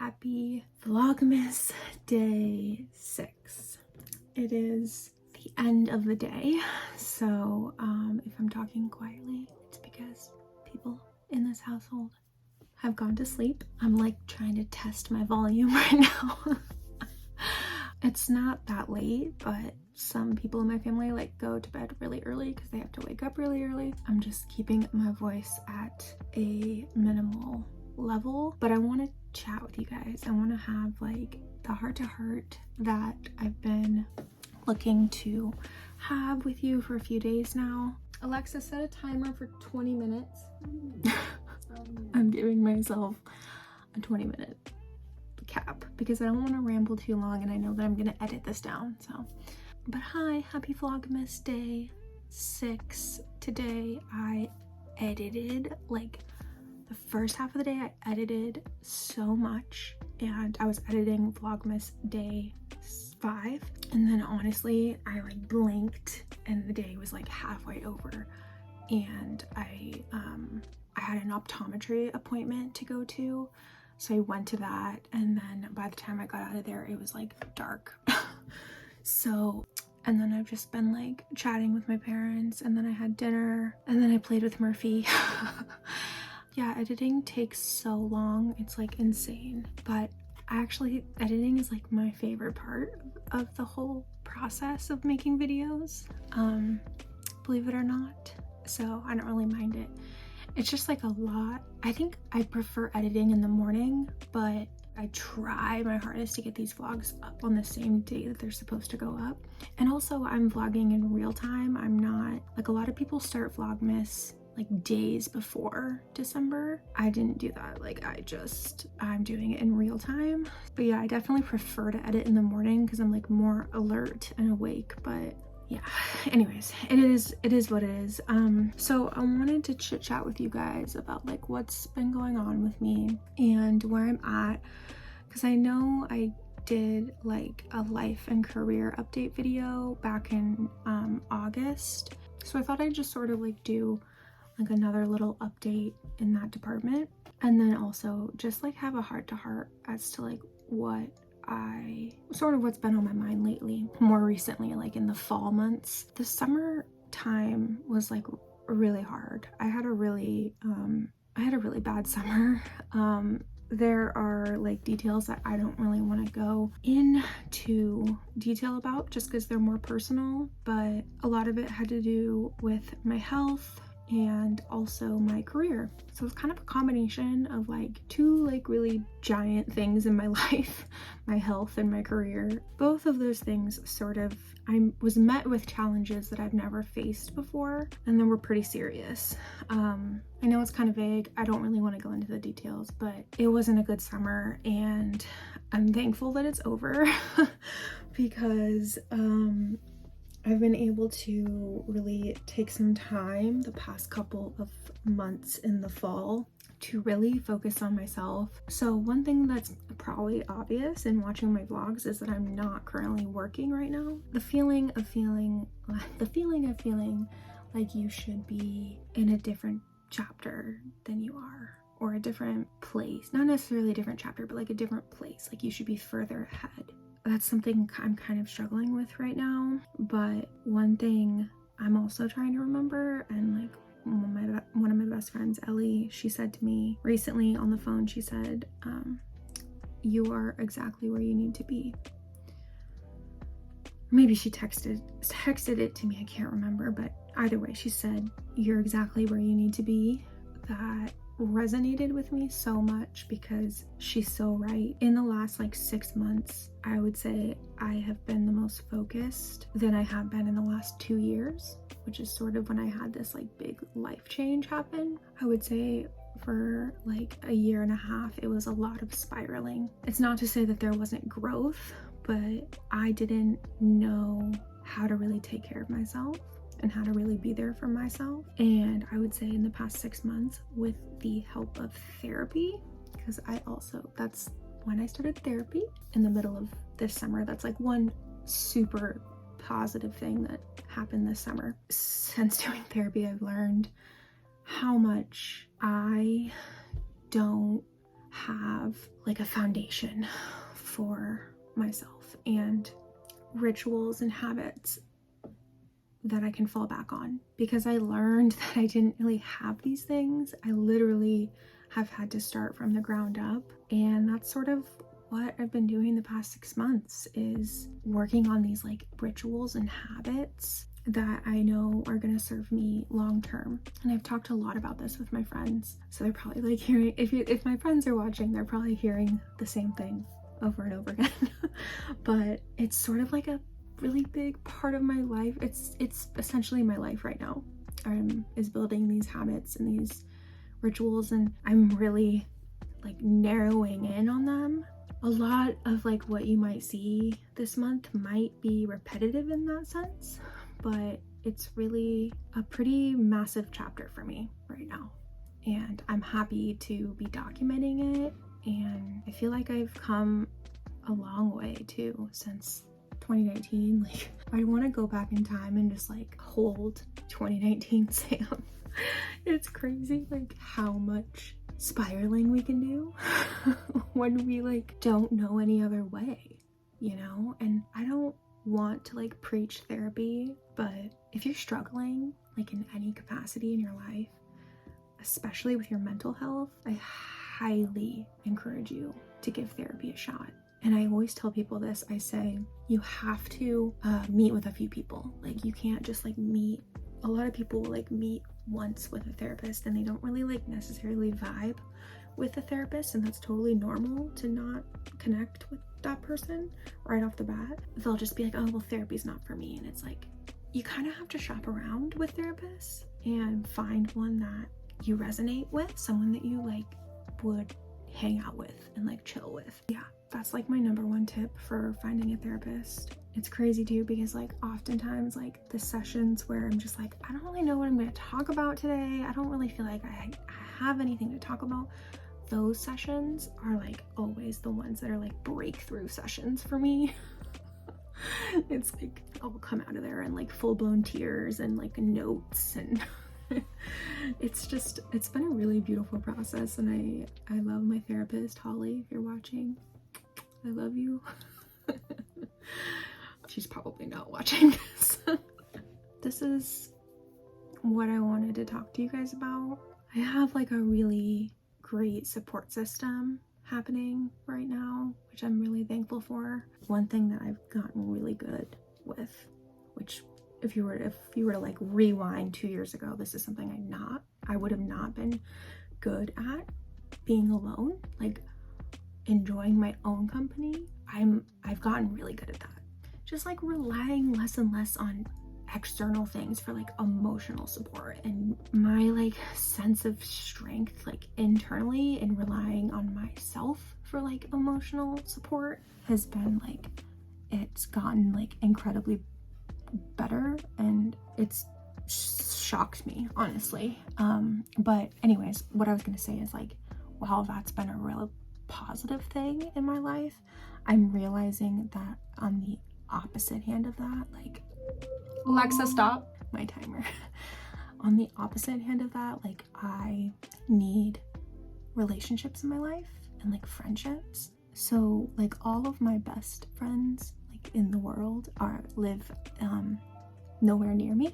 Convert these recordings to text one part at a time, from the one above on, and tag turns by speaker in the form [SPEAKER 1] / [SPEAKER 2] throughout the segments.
[SPEAKER 1] happy Vlogmas day 6. It is the end of the day, so if I'm talking quietly, it's because people in this household have gone to sleep. I'm like trying to test my volume right now. It's not that late, but some people in my family like go to bed really early because they have to wake up really early. I'm just keeping my voice at a minimal level, but I want to chat with you guys. I want to have like the heart-to-heart that I've been looking to have with you for a few days now. Alexa, set a timer for 20 minutes. I'm giving myself a 20-minute cap because I don't want to ramble too long, and I know that I'm gonna edit this down. So, but hi, happy Vlogmas day 6. Today I edited like the first half of the day. I edited so much, and I was editing Vlogmas day 5, and then honestly I like blinked and the day was like halfway over, and I had an optometry appointment to go to, so I went to that, and then by the time I got out of there it was like dark. So, and then I've just been like chatting with my parents, and then I had dinner, and then I played with Murphy. Yeah, editing takes so long, it's like insane, but actually editing is like my favorite part of the whole process of making videos, believe it or not. So I don't really mind it. It's just like a lot. I think I prefer editing in the morning, but I try my hardest to get these vlogs up on the same day that they're supposed to go up. And also I'm vlogging in real time. I'm not like a lot of people start Vlogmas like days before December. I didn't do that. Like I'm doing it in real time. But yeah, I definitely prefer to edit in the morning because I'm like more alert and awake. But yeah, anyways, it is what it is. So I wanted to chit chat with you guys about like what's been going on with me and where I'm at, because I know I did like a life and career update video back in August, so I thought I'd just sort of like do like another little update in that department, and then also just like have a heart-to-heart as to like what's been on my mind lately, more recently, like in the fall months. The summer time was like really hard. I had a really bad summer. There are like details that I don't really want to go into detail about just because they're more personal, but a lot of it had to do with my health and also my career. So it's kind of a combination of like two like really giant things in my life, my health and my career. Both of those things sort of, I was met with challenges that I've never faced before, and then were pretty serious. I know it's kind of vague. I don't really want to go into the details, but it wasn't a good summer, and I'm thankful that it's over because I've been able to really take some time the past couple of months in the fall to really focus on myself. So one thing that's probably obvious in watching my vlogs is that I'm not currently working right now. The feeling of feeling like you should be in a different chapter than you are, or a different place, not necessarily a different chapter, but like a different place, like you should be further ahead. That's something I'm kind of struggling with right now. But one thing I'm also trying to remember, and like one of my best friends, Ellie, she said to me recently on the phone, she said, you are exactly where you need to be. Maybe she texted it to me, I can't remember, but either way, she said, you're exactly where you need to be. That resonated with me so much because she's so right. In the last like 6 months, I would say I have been the most focused than I have been in the last 2 years, which is sort of when I had this like big life change happen. I would say for like a year and a half, it was a lot of spiraling. It's not to say that there wasn't growth, but I didn't know how to really take care of myself and how to really be there for myself. And I would say in the past 6 months, with the help of therapy, because that's when I started therapy in the middle of this summer. That's like one super positive thing that happened this summer. Since doing therapy, I've learned how much I don't have like a foundation for myself and rituals and habits that I can fall back on, because I learned that I didn't really have these things. I literally have had to start from the ground up, and that's sort of what I've been doing the past 6 months, is working on these like rituals and habits that I know are going to serve me long term. And I've talked a lot about this with my friends, so they're probably like hearing, if my friends are watching, they're probably hearing the same thing over and over again. But it's sort of like a really big part of my life. It's essentially my life right now, is building these habits and these rituals, and I'm really like narrowing in on them. A lot of like what you might see this month might be repetitive in that sense, but it's really a pretty massive chapter for me right now, and I'm happy to be documenting it. And I feel like I've come a long way too since 2019. Like, I want to go back in time and just like hold 2019 Sam. It's crazy like how much spiraling we can do when we like don't know any other way, you know? And I don't want to like preach therapy, but if you're struggling like in any capacity in your life, especially with your mental health, I highly encourage you to give therapy a shot. And I always tell people this, I say, you have to meet with a few people. Like, you can't just like meet. A lot of people like meet once with a therapist and they don't really like necessarily vibe with a therapist, and that's totally normal to not connect with that person right off the bat. They'll just be like, oh, well, therapy's not for me. And it's like, you kind of have to shop around with therapists and find one that you resonate with, someone that you like would hang out with and like chill with. Yeah, that's like my number one tip for finding a therapist. It's crazy too, because like oftentimes like the sessions where I'm just like, I don't really know what I'm going to talk about today, I don't really feel like I have anything to talk about, those sessions are like always the ones that are like breakthrough sessions for me. It's like I'll come out of there in like full-blown tears and like notes, and it's been a really beautiful process. And I love my therapist, Holly. If you're watching, I love you. She's probably not watching this. This is what I wanted to talk to you guys about. I have like a really great support system happening right now, which I'm really thankful for. One thing that I've gotten really good with, which if you were to like rewind 2 years ago, this is something I would have not been good at, being alone, like enjoying my own company. I've gotten really good at that. Just like relying less and less on external things for like emotional support, and my like sense of strength like internally and relying on myself for like emotional support has been like, it's gotten like incredibly better, and it's shocked me, honestly. But anyways, what I was gonna say is like, while that's been a real positive thing in my life, I'm realizing that on the opposite hand of that, like, Alexa, stop my timer. On the opposite hand of that, like, I need relationships in my life and like friendships. So like all of my best friends like in the world live nowhere near me.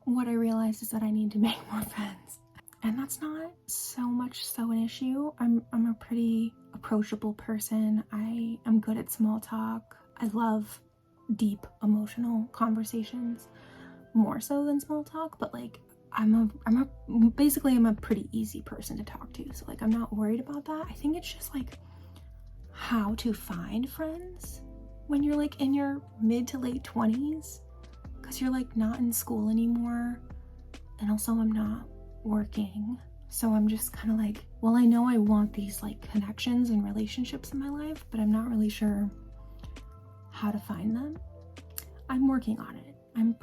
[SPEAKER 1] What I realized is that I need to make more friends, and that's not so much so an issue. I'm a pretty approachable person. I am good at small talk. I love deep emotional conversations more so than small talk, but like I'm a pretty easy person to talk to, so like I'm not worried about that. I think it's just like how to find friends when you're like in your mid to late 20s, because you're like not in school anymore, and also I'm not working, so I'm just kind of like, well, I know I want these like connections and relationships in my life, but I'm not really sure how to find them. I'm working on it. I'm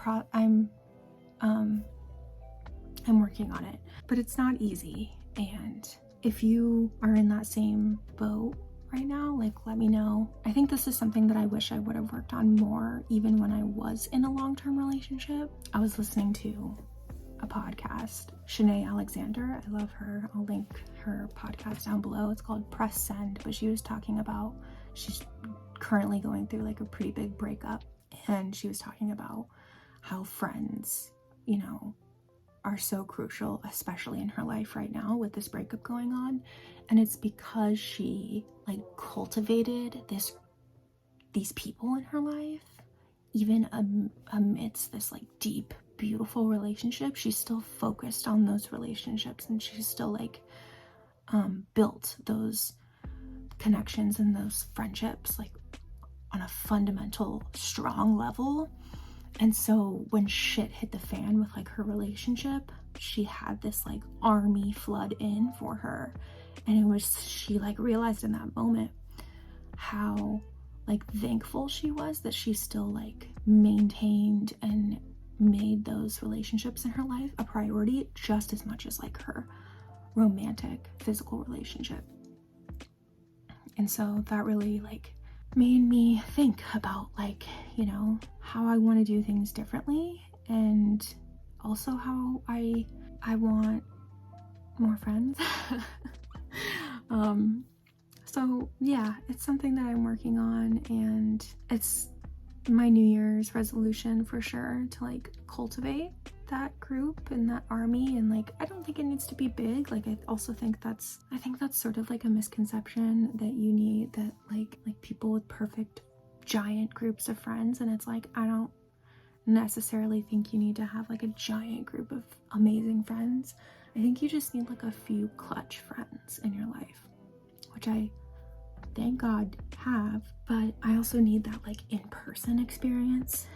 [SPEAKER 1] working on it, but it's not easy. And if you are in that same boat right now, like, let me know. I think this is something that I wish I would have worked on more even when I was in a long-term relationship. I was listening to a podcast, Shanae Alexander. I love her. I'll link her podcast down below. It's called Press Send, but she was talking about, she's currently going through like a pretty big breakup, and she was talking about how friends, you know, are so crucial, especially in her life right now with this breakup going on. And it's because she like cultivated these people in her life, even amidst this like deep, beautiful relationship. She's still focused on those relationships, and she's still like built those connections and those friendships like on a fundamental, strong level. And so when shit hit the fan with like her relationship, she had this like army flood in for her. And it was, she like realized in that moment how like thankful she was that she still like maintained and made those relationships in her life a priority just as much as like her romantic physical relationship. And so that really like made me think about like, you know, how I want to do things differently, and also how I want more friends. So yeah, it's something that I'm working on, and it's my New Year's resolution for sure to like cultivate that group and that army. And like, I don't think it needs to be big. Like, I think that's sort of like a misconception that you need that like people with perfect giant groups of friends. And it's like, I don't necessarily think you need to have like a giant group of amazing friends. I think you just need like a few clutch friends in your life, which I thank God have, but I also need that like in-person experience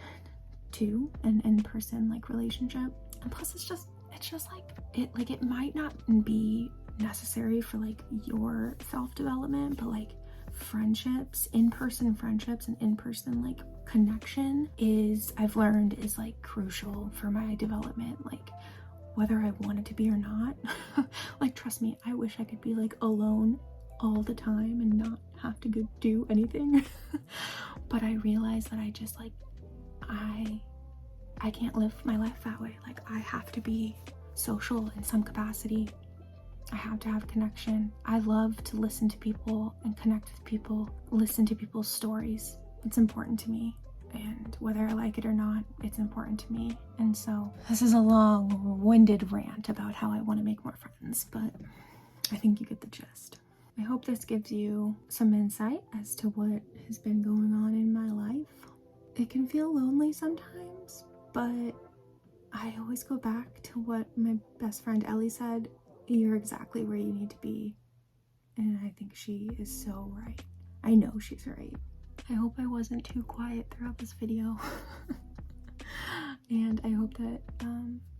[SPEAKER 1] too, an in-person like relationship. And plus it's just like it might not be necessary for like your self-development, but like friendships, in-person friendships and in-person like connection is, I've learned, is like crucial for my development, like whether I want it to be or not. Like, trust me, I wish I could be like alone all the time and not have to go do anything. But I realize that I just like, I can't live my life that way. Like, I have to be social in some capacity. I have to have connection. I love to listen to people and connect with people, listen to people's stories. It's important to me. And whether I like it or not, it's important to me. And so this is a long-winded rant about how I want to make more friends, but I think you get the gist. I hope this gives you some insight as to what has been going on in my life. It can feel lonely sometimes, but I always go back to what my best friend Ellie said: you're exactly where you need to be. And I think she is so right. I know she's right. I hope I wasn't too quiet throughout this video. And I hope that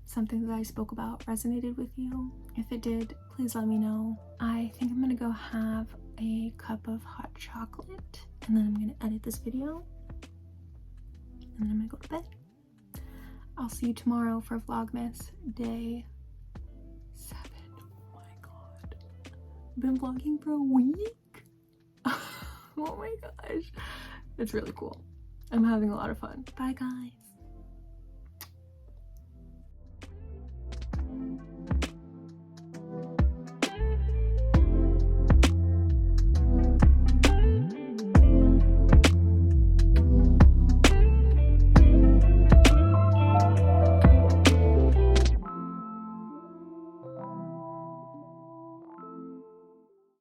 [SPEAKER 1] something that I spoke about resonated with you. If it did, please let me know. I think I'm gonna go have a cup of hot chocolate, and then I'm gonna edit this video, and then I'm gonna go to bed. I'll see you tomorrow for Vlogmas Day 7. Oh my god. I've been vlogging for a week. Oh my gosh. It's really cool. I'm having a lot of fun. Bye guys.